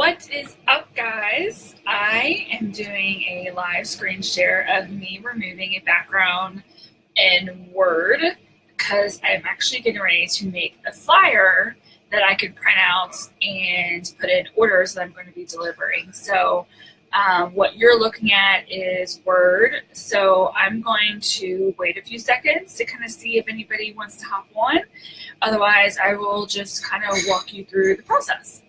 What is up, guys? I am doing a live screen share of me removing a background in Word because I'm actually getting ready to make a flyer that I could print out and put in orders that I'm going to be delivering. So what you're looking at is Word. So I'm going to wait a few seconds to kind of see if anybody wants to hop on. Otherwise, I will just kind of walk you through the process.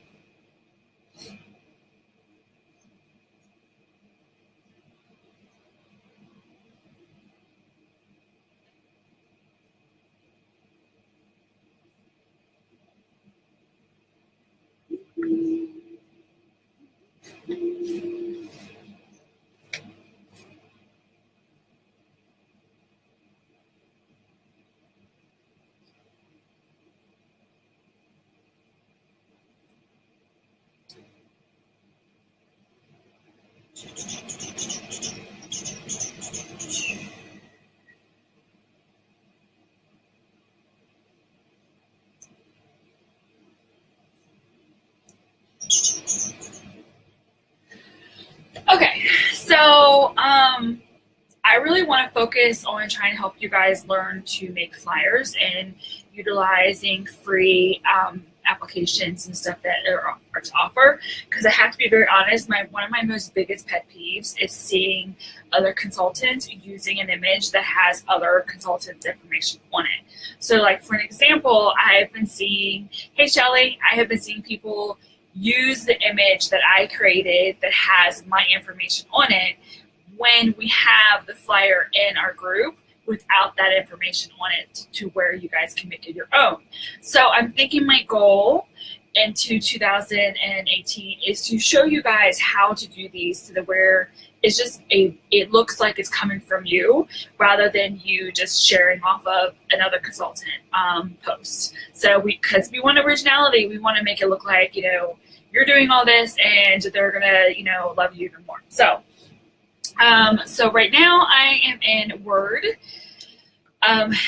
Okay, so I really want to focus on trying to help you guys learn to make flyers and utilizing free applications and stuff that are to offer. Because I have to be very honest, one of my most biggest pet peeves is seeing other consultants using an image that has other consultants' information on it. So, like for an example, I've been seeing, hey Shelly, I have been seeing people use the image that I created that has my information on it when we have the flyer in our group without that information on it to where you guys can make it your own. So I'm thinking my goal into 2018 is to show you guys how to do these to the where it's just it looks like it's coming from you rather than you just sharing off of another consultant post. So because we want originality, we want to make it look like, you're doing all this and they're gonna, love you even more. So right now I am in Word.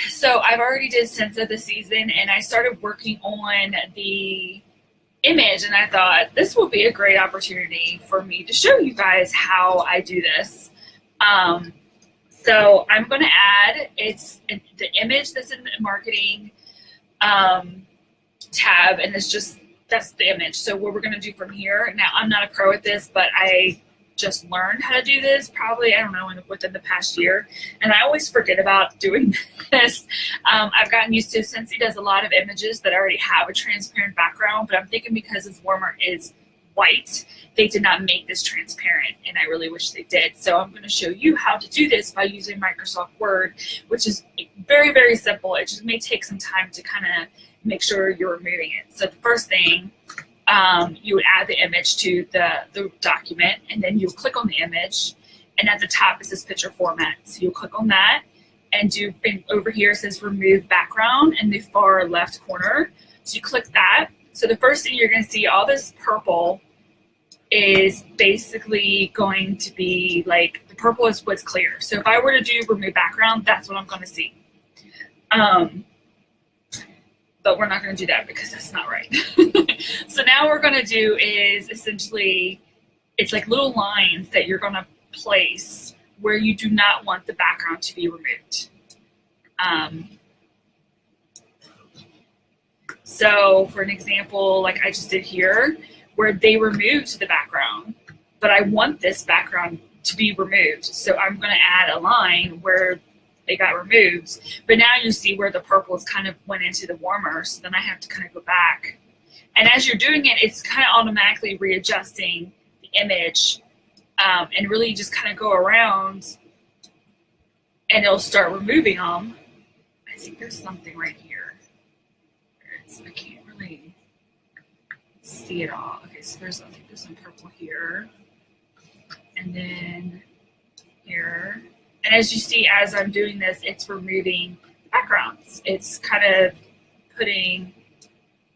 So I've already did Scentsy this season and I started working on the image and I thought this will be a great opportunity for me to show you guys how I do this. So I'm going to add, it's the image that's in the marketing tab, and that's the image. So what we're going to do from here, now I'm not a pro at this, but I just learned how to do this probably, I don't know, within the past year. And I always forget about doing this. I've gotten used to, Scentsy does a lot of images that already have a transparent background, but I'm thinking because this warmer is white, they did not make this transparent, and I really wish they did. So I'm going to show you how to do this by using Microsoft Word, which is very, very simple. It just may take some time to kind of make sure you're removing it. So the first thing, you would add the image to the document, and then you'll click on the image, and at the top is this picture format. So you'll click on that, and over here it says remove background in the far left corner. So you click that. So the first thing you're going to see, all this purple is basically going to be like, the purple is what's clear. So if I were to do remove background, that's what I'm going to see. But we're not going to do that because that's not right. So now what we're going to do is essentially, it's like little lines that you're going to place where you do not want the background to be removed. So for an example, like I just did here, where they removed the background, but I want this background to be removed. So I'm going to add a line where they got removed, but now you see where the purples kind of went into the warmer, so then I have to kind of go back. And as you're doing it, it's kind of automatically readjusting the image, and really just kind of go around and it'll start removing them. I think there's something right here. I can't really see it all. Okay, so I think there's some purple here, and then here. And as you see, as I'm doing this, it's removing backgrounds. It's kind of putting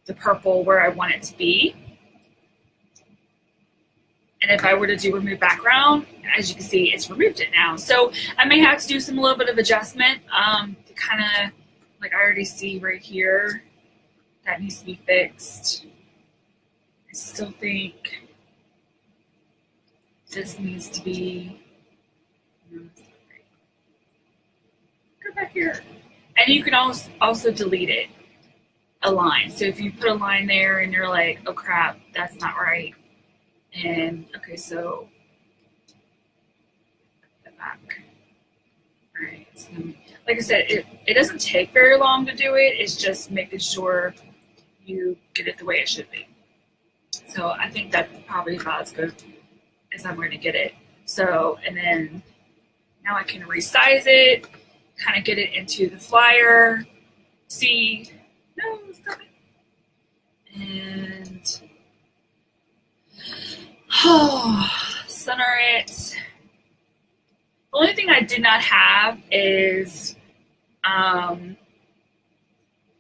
the purple where I want it to be. And if I were to do remove background, as you can see, it's removed it now. So I may have to do a little bit of adjustment to kind of, like I already see right here, that needs to be fixed. I still think this needs to be, no, go back here. And you can also delete it, a line. So if you put a line there and you're like, oh crap, that's not right. And okay, so get back. All right. So like I said, it doesn't take very long to do it. It's just making sure you get it the way it should be. So I think that's probably about as good as I'm going to get it. So, and then now I can resize it, kind of get it into the flyer. See, no, stop it. And center it. The only thing I did not have is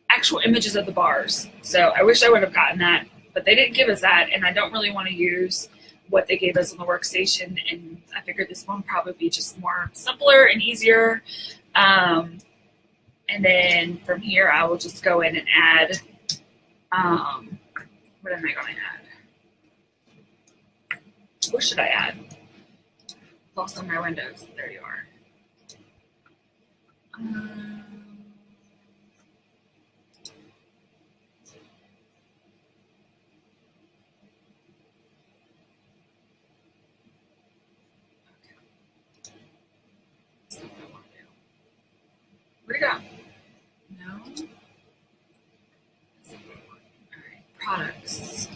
actual images of the bars. So I wish I would have gotten that, but they didn't give us that, and I don't really want to use what they gave us on the workstation, and I figured this one would probably be just more simpler and easier. And then from here, I will just go in and add, what am I going to add? What should I add? Lost on my windows. There you are. Where'd it go? No. All right, products.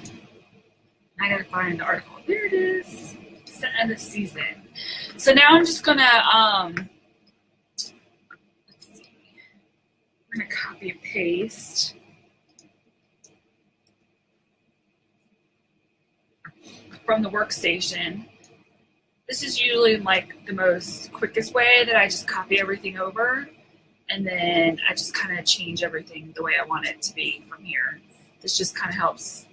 I gotta find the article. There it is. Scent of the season. So now I'm just gonna let's see. I'm gonna copy and paste. From the workstation. This is usually like the most quickest way that I just copy everything over. And then I just kind of change everything the way I want it to be from here. This just kind of helps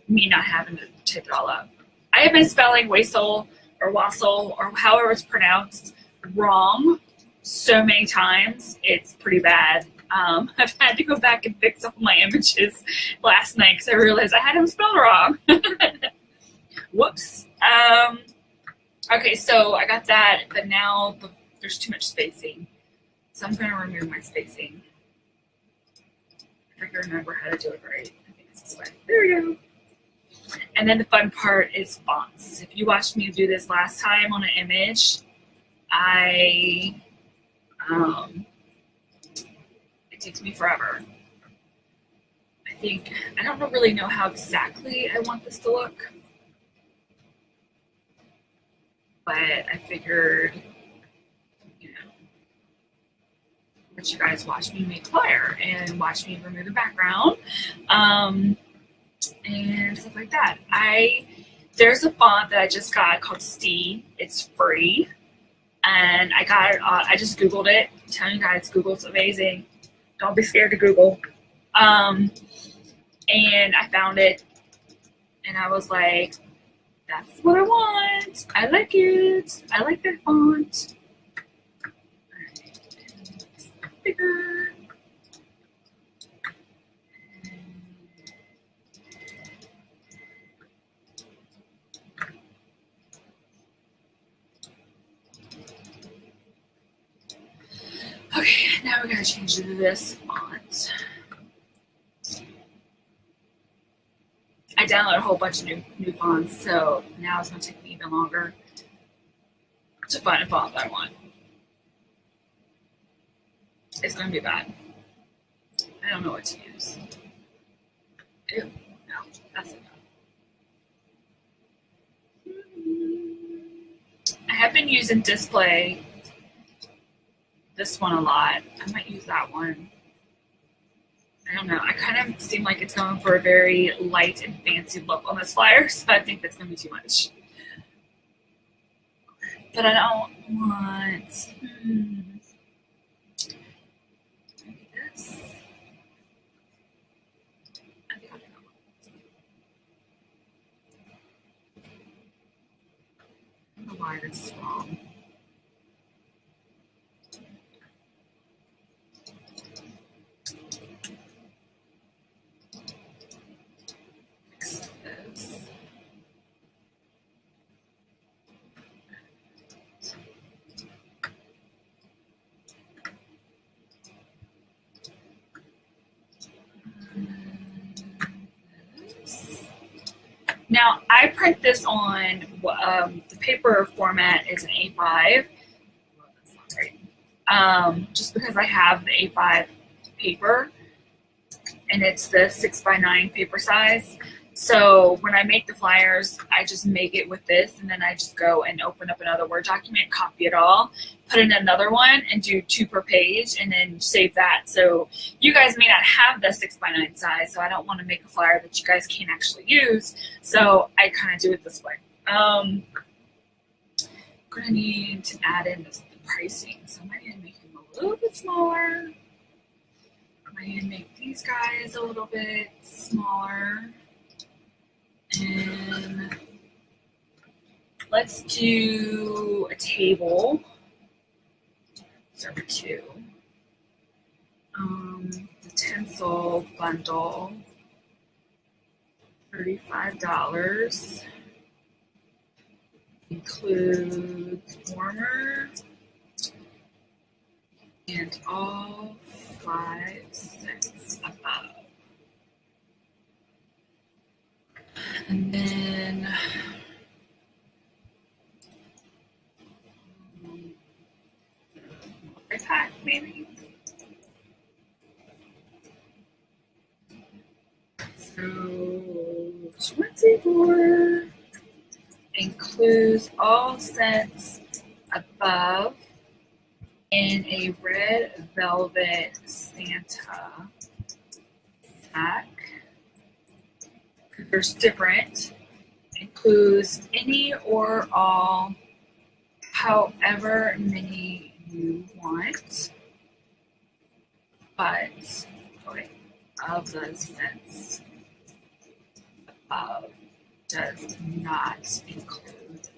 me not having to type it all up. I have been spelling wassail or wassail or however it's pronounced wrong so many times. It's pretty bad. I've had to go back and fix all my images last night because I realized I had them spelled wrong. Whoops. Okay, so I got that, but now there's too much spacing. So I'm going to remove my spacing. If I can remember how to do it right. I think it's this way. There we go. And then the fun part is fonts. If you watched me do this last time on an image, it takes me forever. I don't really know how exactly I want this to look. But I figured, let you guys watch me make a flyer and watch me remove the background and stuff like that. There's a font that I just got called Stee. It's free, and I got it. I just Googled it. I'm telling you guys, Google's amazing. Don't be scared to Google. And I found it, and I was like, that's what I want. I like it. I like that font. Bigger. Okay, now we gotta change to this font. I downloaded a whole bunch of new fonts, so now it's gonna take me even longer to find a font that I want. It's going to be bad. I don't know what to use. Ew, no, that's enough. I have been using Display, this one a lot. I might use that one. I don't know. I kind of seem like it's going for a very light and fancy look on this flyer, so I think that's going to be too much. But I don't want... Why this is wrong. Fix this. Now, I print this on, the paper format is an A5. That's not right. Just because I have the A5 paper, and it's the 6x9 paper size. So when I make the flyers, I just make it with this, and then I just go and open up another Word document, copy it all, put in another one, and do 2 per page, and then save that. So you guys may not have the 6x9 size, so I don't want to make a flyer that you guys can't actually use. So I kind of do it this way. I'm going to need to add in the pricing. So I might need to make them a little bit smaller. I might need to make these guys a little bit smaller. And let's do a table. Start with 2. The tinsel bundle, $35. Includes warmer and all 5 cents above. And then pack maybe. So 24 includes all scents above in a red velvet Santa sack. There's different. Includes any or all, however many you want, but of the scents above does not include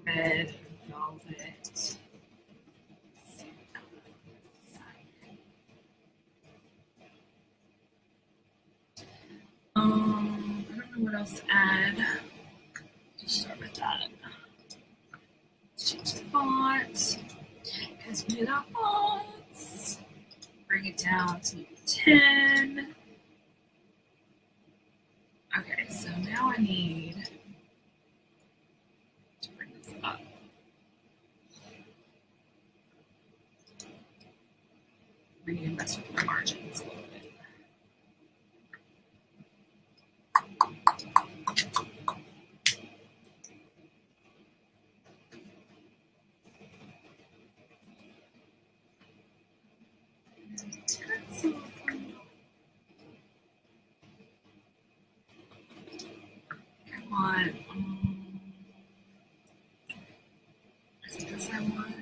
red velvet. I don't know what else to add. Just start with that. Change the font, because we love fonts. Bring it down to 10. Okay, so now I need to bring this up. I need to mess with the margins a little bit. Come on. Is it this I want?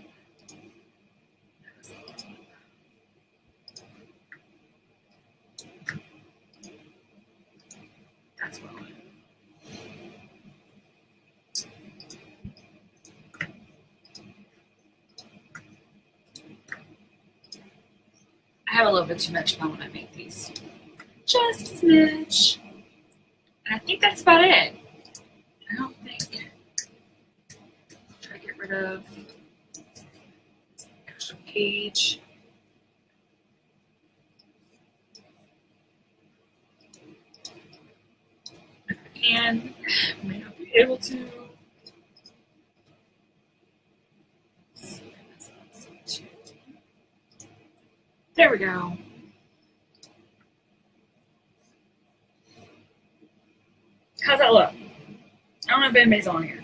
That's what I want. I have a little bit too much fun when I make these. Just a smidge. And I think that's about it. I don't think. Try to get rid of this extra page. And I may not be able to. There we go. How's that look? I don't know if anybody's on here.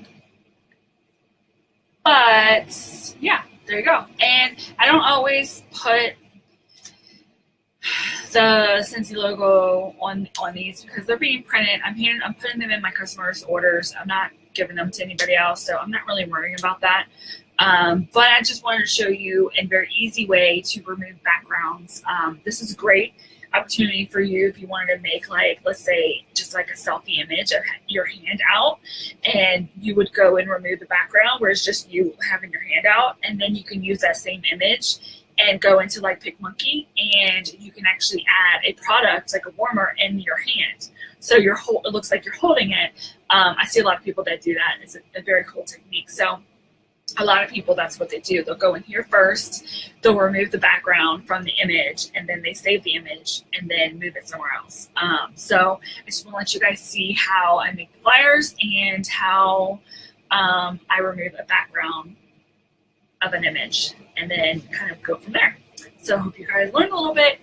But yeah, there you go. And I don't always put the Scentsy logo on these because they're being printed. I'm putting them in my customers' orders. I'm not giving them to anybody else, so I'm not really worrying about that. But I just wanted to show you a very easy way to remove backgrounds. This is a great opportunity for you if you wanted to make, like, let's say just like a selfie image of your hand out, and you would go and remove the background where it's just you having your hand out, and then you can use that same image and go into like PicMonkey, and you can actually add a product like a warmer in your hand. So it looks like you're holding it. I see a lot of people that do that. It's a very cool technique. So a lot of people, that's what they do. They'll go in here first, they'll remove the background from the image, and then they save the image and then move it somewhere else. So I just want to let you guys see how I make the flyers and how I remove a background of an image and then kind of go from there. So I hope you guys learned a little bit.